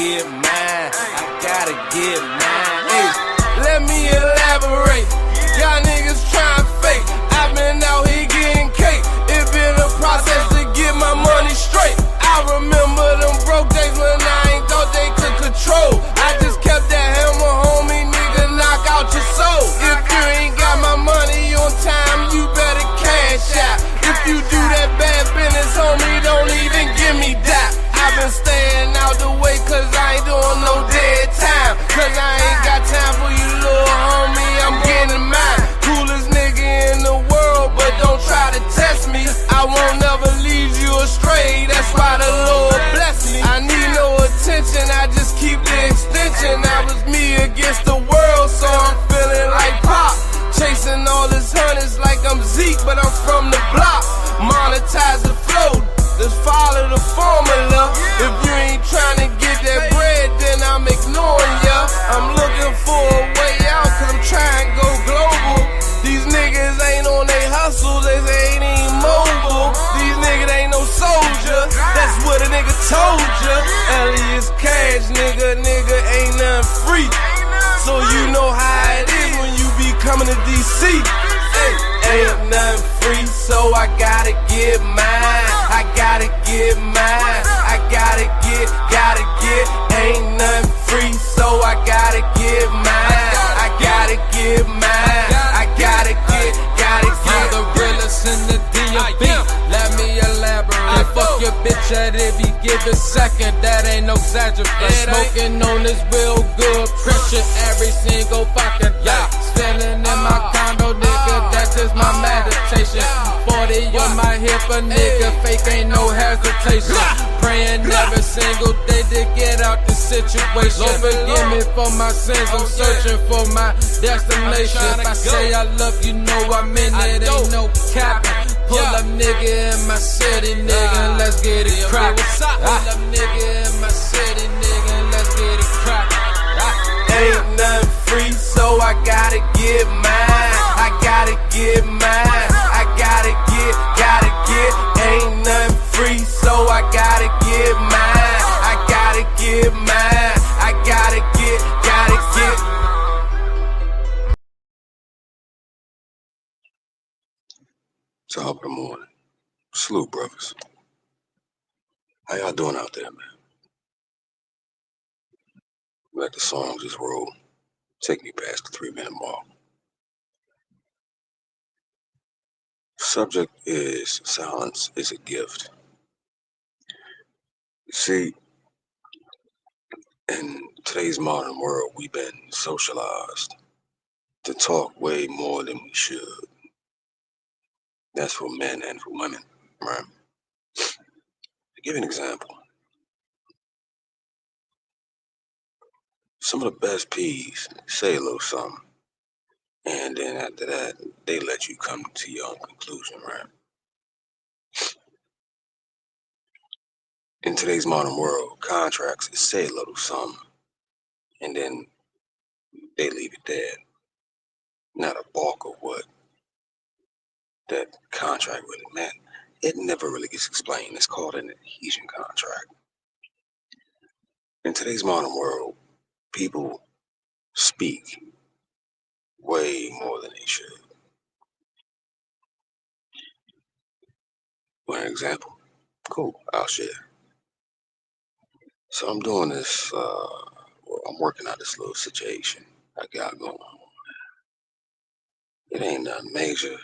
get mine. I gotta get mine. Hey, let me elaborate. Y'all niggas tryin' fake. I've been out here getting cake. It been a process to get my money straight. I remember them broke days when I ain't thought they could control. I just kept that hammer, homie, nigga, knock out your soul. If you ain't got my money on time, you better cash out. If you do that bad business, homie, don't even give me that. I've been staying out the way cause I ain't doing no dead time. Cause I ain't got time for you, little homie, I'm getting mine. Coolest nigga in the world, but don't try to test me. I won't never lead you astray, that's why the Lord bless me. I need no attention, I just keep the extension. That was me against the world, so I'm feeling like Pop. Chasing all this hundreds like I'm Zeke, but I'm from the block. Monetize the flow, just follow the formula. If you ain't trying to get that bread, then I'm ignoring ya. I'm looking for a way out, cause I'm trying to go global. These niggas ain't on they hustle, they ain't even mobile. These niggas ain't no soldier, that's what a nigga told ya. Elias Cash, nigga ain't nothing free. So you know how it is when you be coming to DC. Hey, ain't nothing free, so I gotta get mine. I gotta get mine. I gotta get. Ain't nothing free, so I gotta get mine. I gotta get mine. I gotta get. I'm the realest in the D.O.B. Let me elaborate. Fuck your bitch at every given second, that ain't no exaggeration. Smoking on this real good pressure every single fucking day. Standing in my condo, nigga, that's just my meditation. 40 on my hip, a nigga, fake ain't no hesitation. Praying every single day to get out the situation. Lord forgive me for my sins, I'm searching for my destination. If I say I love you, know I mean it, ain't no capping. Pull up nigga in my city, nigga, let's get it crackin'. Pull up nigga in my city, nigga, let's get it crackin'. Ain't nothing free, so I gotta get mine. I gotta get mine. I gotta get. Ain't nothing free, so I gotta get mine. I gotta get mine. I gotta get. Top of the morning. Salute, brothers. How y'all doing out there, man? Let the song just roll. Take me past the 3-minute mark. Subject is silence is a gift. See, in today's modern world, we've been socialized to talk way more than we should. That's for men and for women, right? To give you an example, some of the best P's say a little something, and then after that, they let you come to your own conclusion, right? In today's modern world, contracts say a little something, and then they leave it there. Not a bulk of what that contract really meant. It never really gets explained. It's called an adhesion contract. In today's modern world, people speak way more than they should. Want an example? Cool, I'll share. So I'm doing this, I'm working out this little situation I got going on. It ain't nothing major,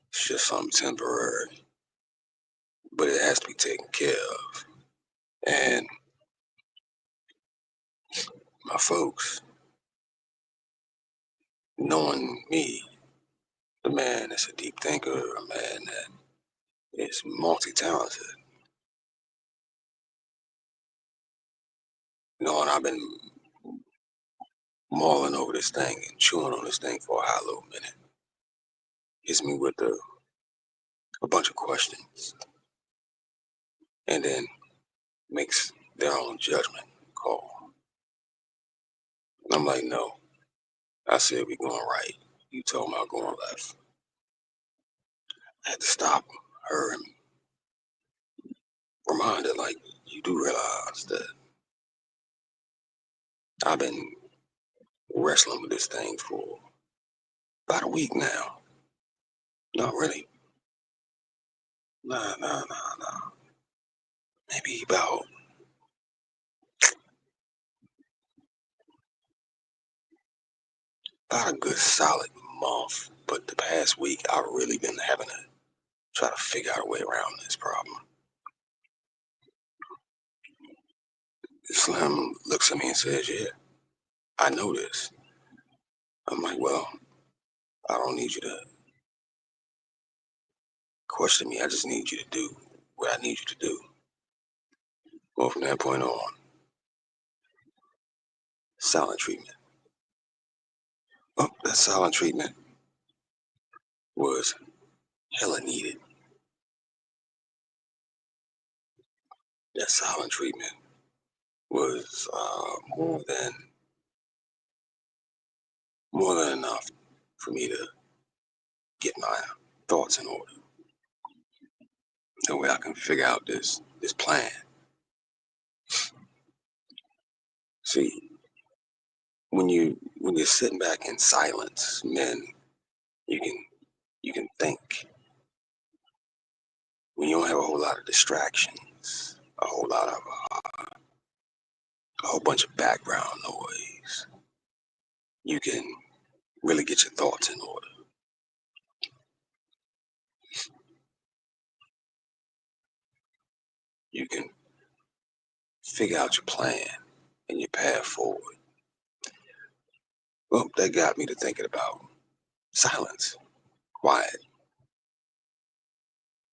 it's just something temporary, but it has to be taken care of. And my folks, knowing me, the man that's a deep thinker, a man that is multi-talented, knowing I've been mulling over this thing and chewing on this thing for a hot little minute, hits me with a bunch of questions, and then makes their own judgment call. And I'm like, no, I said we going right. You told me I'm going left. I had to stop her and remind her, like, you do realize that I've been wrestling with this thing for about a week now. Not really. Nah. Maybe about a good solid month. But the past week, I've really been having to try to figure out a way around this problem. Slim looks at me and says, "Yeah, I know this." I'm like, "Well, I don't need you to question me. I just need you to do what I need you to do." Well, from that point on, silent treatment. Oh, that silent treatment was hella needed. That silent treatment was more than enough for me to get my thoughts in order. That way I can figure out this plan. See, when you're sitting back in silence, man, you can think. When you don't have a whole lot of distractions, a whole bunch of background noise, you can really get your thoughts in order. You can figure out your plan and your path forward. Well, that got me to thinking about silence, quiet.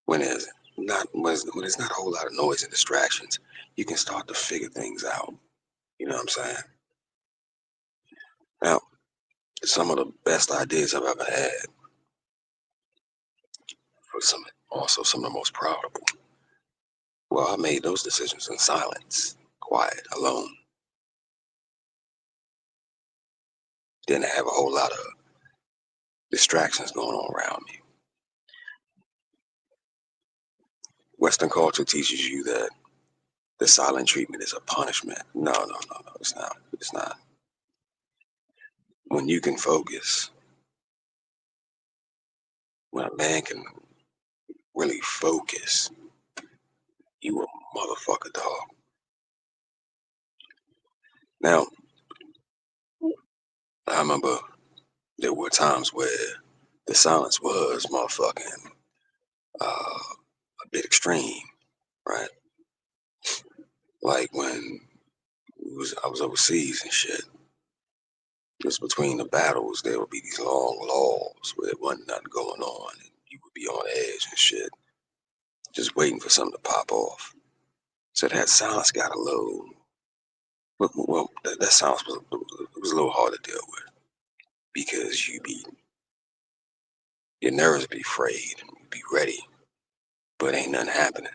When there's not a whole lot of noise and distractions, you can start to figure things out. You know what I'm saying? Now, some of the best ideas I've ever had, also some of the most profitable. Well, I made those decisions in silence, quiet, alone. Didn't have a whole lot of distractions going on around me. Western culture teaches you that the silent treatment is a punishment. No, it's not. It's not. When you can focus, when a man can really focus, you a motherfucker, dog. Now, I remember there were times where the silence was motherfucking a bit extreme, right? Like when I was overseas and shit. Just between the battles, there would be these long lulls where there wasn't nothing going on, and you would be on edge and shit, just waiting for something to pop off. So that silence got a little. Well, that silence was a little hard to deal with because your nerves be frayed and you be ready, but ain't nothing happening.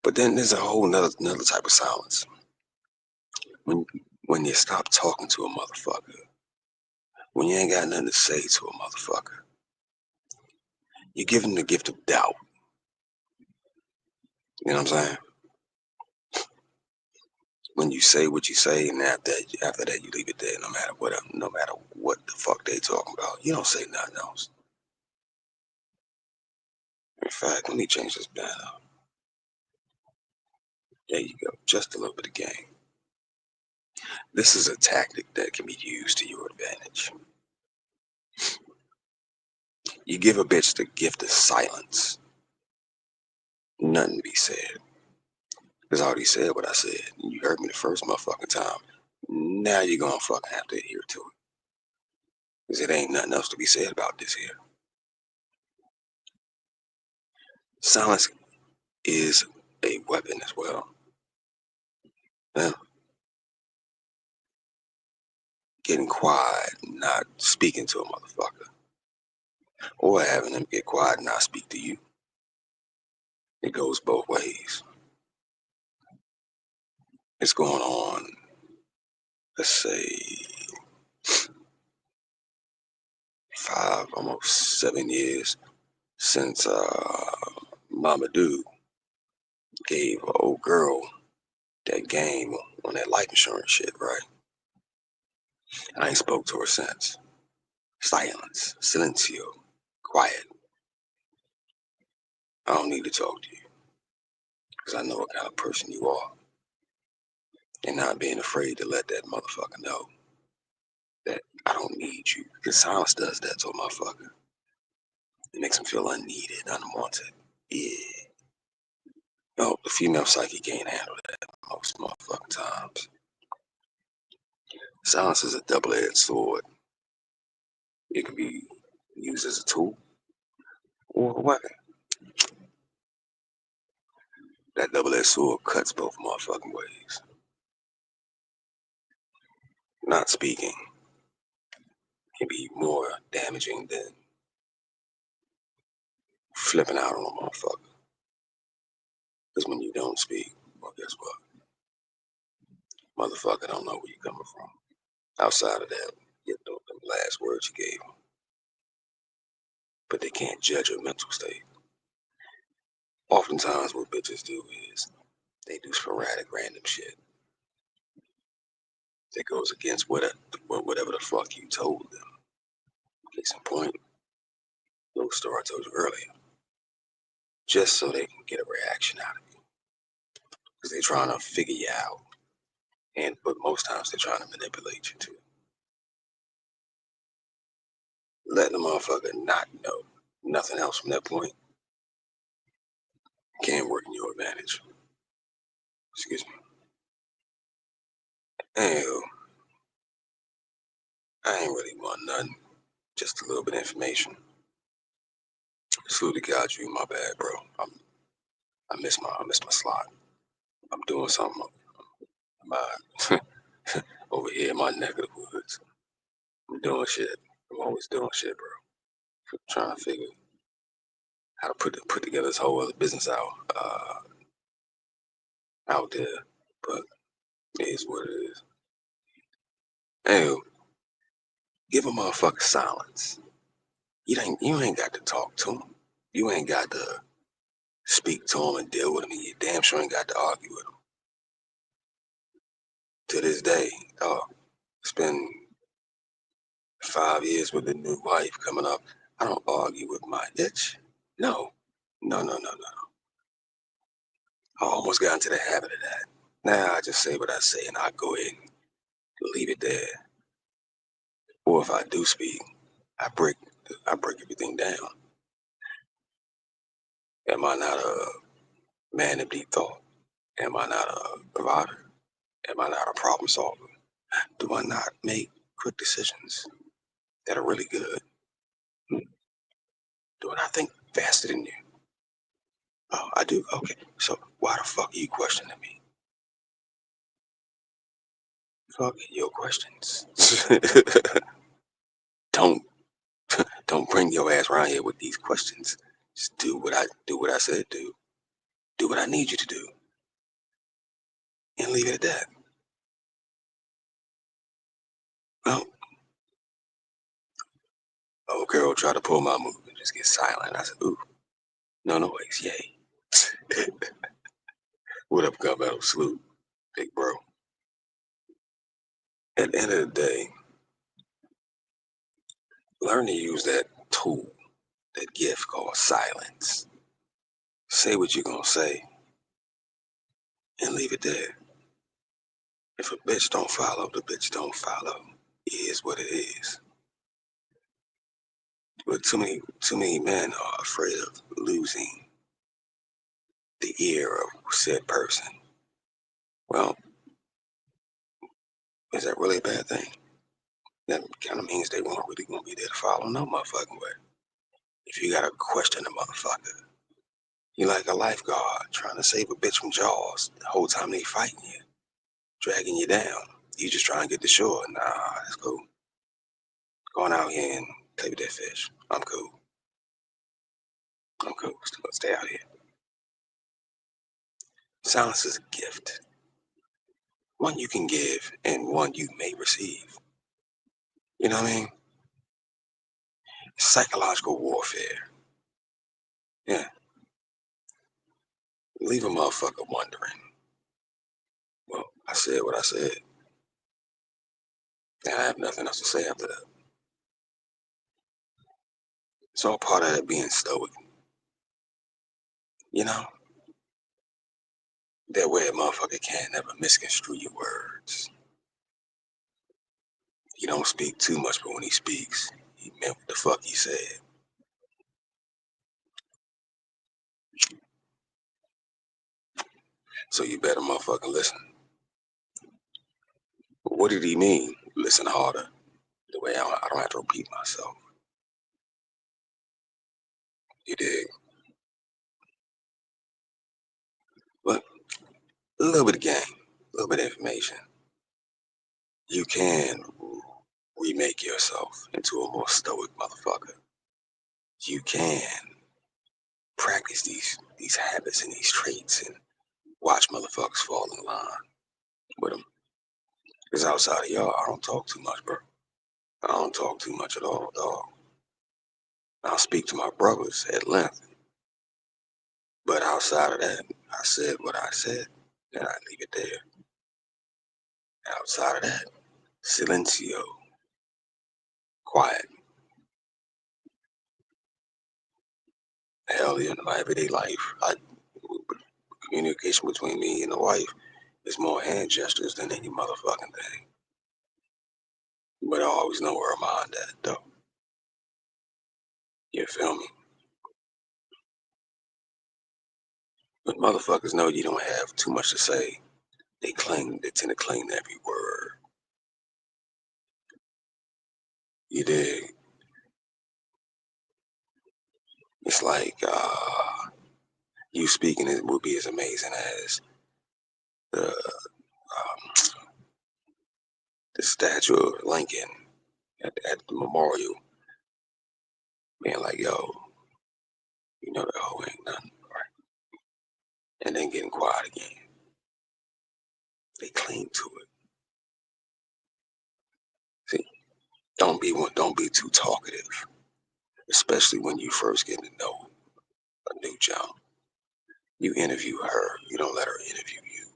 But then there's a whole another type of silence. When you stop talking to a motherfucker, when you ain't got nothing to say to a motherfucker, you give them the gift of doubt. You know what I'm saying? When you say what you say, and after that you leave it there, no matter what the fuck they talking about, you don't say nothing else. In fact, let me change this banner. There you go, just a little bit of game. This is a tactic that can be used to your advantage. You give a bitch the gift of silence. Nothing to be said. Because I already said what I said. You heard me the first motherfucking time. Now you're gonna fucking have to adhere to it. Because it ain't nothing else to be said about this here. Silence is a weapon as well. Now, getting quiet, not speaking to a motherfucker, or having them get quiet and not speak to you. It goes both ways. It's going on, let's say, 5, almost 7 years since Mama Dude gave an old girl that game on that life insurance shit, right? I ain't spoke to her since. Silence, silencio, quiet. I don't need to talk to you because I know what kind of person you are, and not being afraid to let that motherfucker know that I don't need you. Because silence does that to a motherfucker. It makes him feel unneeded, unwanted. Yeah. No, the female psyche can't handle that most motherfucking times. Silence is a double-edged sword. It can be used as a tool or a weapon. That double-edged sword cuts both motherfucking ways. Not speaking can be more damaging than flipping out on a motherfucker. Because when you don't speak, well, guess what? Motherfucker don't know where you're coming from. Outside of that, you know the last words you gave them. But they can't judge your mental state. Oftentimes what bitches do is they do sporadic random shit that goes against whatever the fuck you told them. Case in point, little story I told you earlier. Just so they can get a reaction out of you. Because they're trying to figure you out. But most times they're trying to manipulate you too. Letting the motherfucker not know nothing else from that point can work in your advantage. Excuse me. Anywho, I ain't really want nothing. Just a little bit of information. Salute to God, you, my bad, bro. I missed my slot. I'm doing something over here in my neck of the woods. I'm doing shit. I'm always doing shit, bro. Trying to figure how to put together this whole other business out there. But it is what it is. Anyway, give a motherfucker silence. You ain't got to talk to him. You ain't got to speak to him and deal with him. And you damn sure ain't got to argue with him. To this day, it's been 5 years with the new wife coming up. I don't argue with my bitch. No. I almost got into the habit of that. Now I just say what I say and I go ahead and leave it there. Or if I do speak, I break everything down. Am I not a man of deep thought? Am I not a provider? Am I not a problem solver? Do I not make quick decisions that are really good? Do I not think faster than you? Oh, I do? Okay. So why the fuck are you questioning me? Fuck your questions. Don't bring your ass around here with these questions. Just do what I said do. Do what I need you to do. And leave it at that. Well, old girl tried to pull my move and just get silent. I said, ooh, no noise, yay. What up, Carmelo? Salute, big bro. At the end of the day, learn to use that tool, that gift called silence. Say what you're gonna say and leave it there. If a bitch don't follow, the bitch don't follow. It is what it is. But too many men are afraid of losing the ear of said person. Well, is that really a bad thing? That kind of means they weren't really gonna be there to follow no motherfucking way. If you gotta question a motherfucker, you like a lifeguard trying to save a bitch from Jaws the whole time they fighting you, dragging you down. You just trying to get to shore. Nah, that's cool. Going out here and play with that fish. I'm cool. Let's stay out here. Silence is a gift. One you can give and one you may receive. You know what I mean? Psychological warfare. Yeah. Leave a motherfucker wondering. said what I said. And I have nothing else to say after that. It's all part of that being stoic. You know? That way a motherfucker can't never misconstrue your words. He don't speak too much, but when he speaks, he meant what the fuck he said. So you better motherfucking listen. What did he mean? Listen harder. The way I don't have to repeat myself. You dig? But a little bit of game, a little bit of information. You can remake yourself into a more stoic motherfucker. You can practice these habits and these traits and watch motherfuckers fall in line with them. Because outside of y'all, I don't talk too much, bro. I don't talk too much at all, dog. I'll speak to my brothers at length. But outside of that, I said what I said, and I leave it there. Outside of that, silencio. Quiet. Hell, in my everyday life, communication between me and the wife is more hand gestures than any motherfucking thing. But I always know where I'm on at, though. You feel me? But motherfuckers know you don't have too much to say. They tend to claim every word. You dig? It's like you speaking it would be as amazing as the statue of Lincoln at the memorial being like, yo, you know that hoe ain't nothing, right? And then getting quiet again. They cling to it. See, don't be too talkative, especially when you first get to know a new job. You interview her, you don't let her interview you.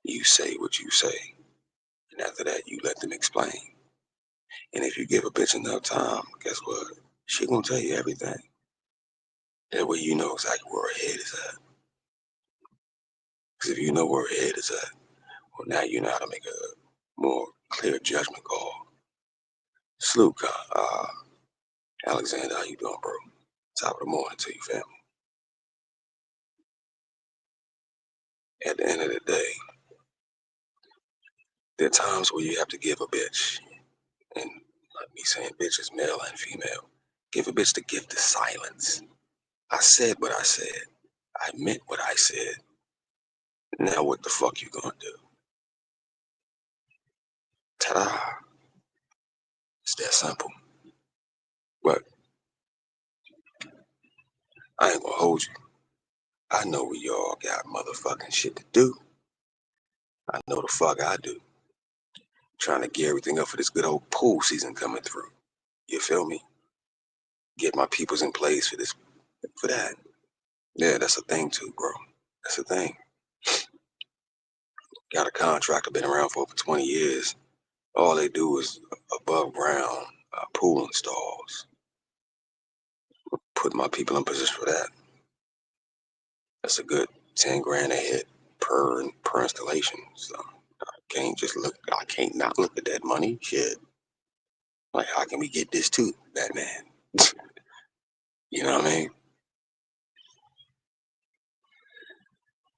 You say what you say, and after that, you let them explain. And if you give a bitch enough time, guess what? She gonna tell you everything. That way you know exactly where her head is at. Because if you know where her head is at, well, now you know how to make a more clear judgment call. Salute, Alexander, how you doing, bro? Top of the morning to your family. At the end of the day, there are times where you have to give a bitch, and me saying bitch is male and female, give a bitch the gift of silence. I said what I said. I meant what I said. Now what the fuck you gonna do? Ta-da. It's that simple. But I ain't gonna hold you. I know we all got motherfucking shit to do. I know the fuck I do. Trying to gear everything up for this good old pool season coming through. You feel me? Get my peoples in place for that. Yeah, that's a thing too, bro. That's a thing. Got a contractor, been around for over 20 years. All they do is above ground pool installs. Put my people in position for that. That's a good 10 grand a hit per installation. So I can't not look at that money. Shit. Like, how can we get this too, Batman? You know what I mean?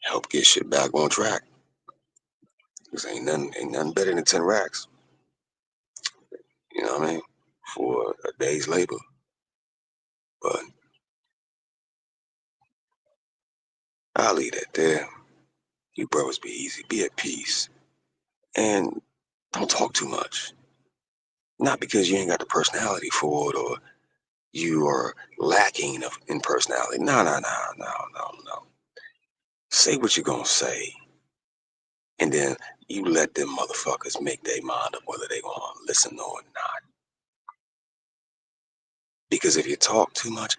Help get shit back on track. Cause ain't nothing better than 10 racks. You know what I mean? For a day's labor. But I'll leave that there. You brothers be easy. Be at peace. And don't talk too much. Not because you ain't got the personality for it or you are lacking in personality. No. Say what you're gonna say. And then you let them motherfuckers make their mind up whether they gonna listen or not. Because if you talk too much,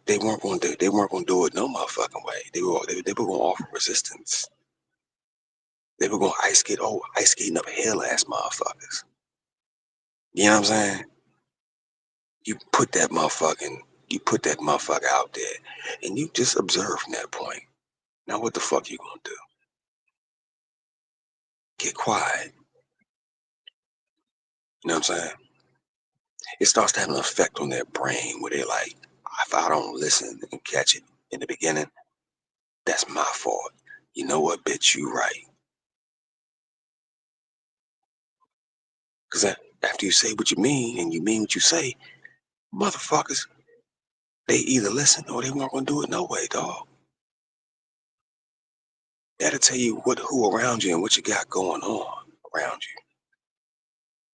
they weren't gonna do it no motherfucking way. They were gonna offer resistance. They were going ice skating up hill ass motherfuckers. You know what I'm saying? You put that motherfucker out there, and you just observe from that point. Now what the fuck you gonna do? Get quiet. You know what I'm saying? It starts to have an effect on their brain where they're like, if I don't listen and catch it in the beginning, that's my fault. You know what, bitch, you right. Because after you say what you mean and you mean what you say, motherfuckers, they either listen or they weren't gonna do it no way, dog. That'll tell you who around you and what you got going on around you.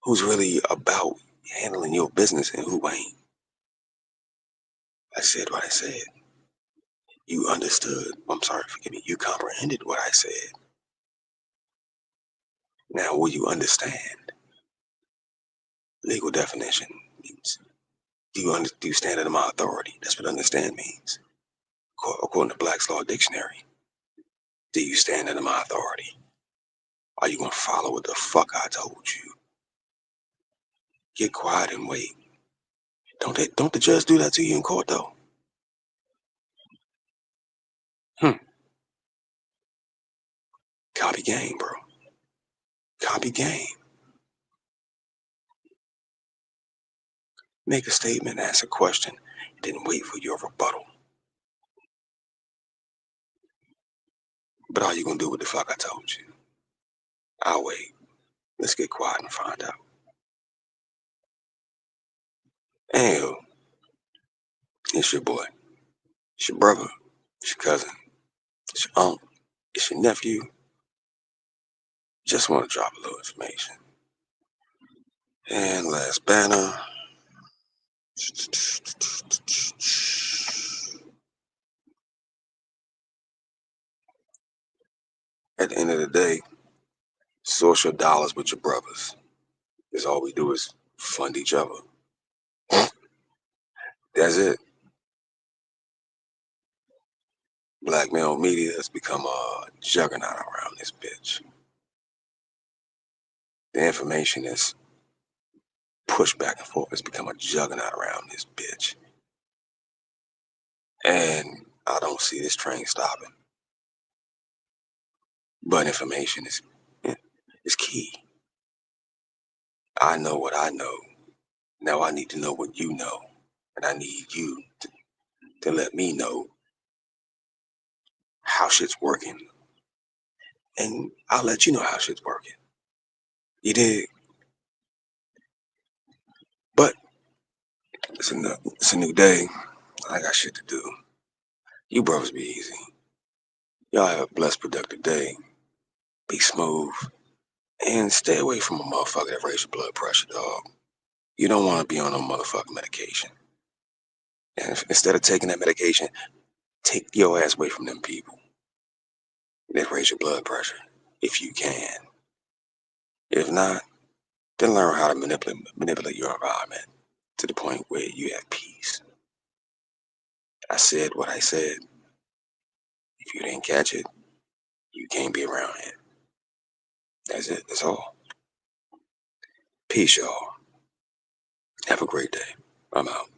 Who's really about handling your business and who ain't. I said what I said. You understood. I'm sorry, forgive me. You comprehended what I said. Now, will you understand? Legal definition means, do you stand under my authority? That's what understand means. According to Black's Law Dictionary, do you stand under my authority? Are you gonna follow what the fuck I told you? Get quiet and wait. Don't the judge do that to you in court though? Copy game, bro. Copy game. Make a statement, ask a question, then wait for your rebuttal. But all you gonna do what the fuck I told you? I'll wait. Let's get quiet and find out. Anywho, it's your boy. It's your brother. It's your cousin. It's your uncle. It's your nephew. Just want to drop a little information. And last banner. At the end of the day, source your dollars with your brothers. Because all we do is fund each other. That's it. Black male media has become a juggernaut around this bitch. The information is pushed back and forth. It's become a juggernaut around this bitch. And I don't see this train stopping. But information is key. I know what I know. Now I need to know what you know. And I need you to let me know how shit's working. And I'll let you know how shit's working. You dig? But it's a new day. I got shit to do. You brothers be easy. Y'all have a blessed, productive day. Be smooth. And stay away from a motherfucker that raises your blood pressure, dog. You don't want to be on no motherfucking medication. And instead of taking that medication, take your ass away from them people that raise your blood pressure, if you can. If not, then learn how to manipulate your environment to the point where you have peace. I said what I said. If you didn't catch it, you can't be around it. That's it. That's all. Peace, y'all. Have a great day. I'm out.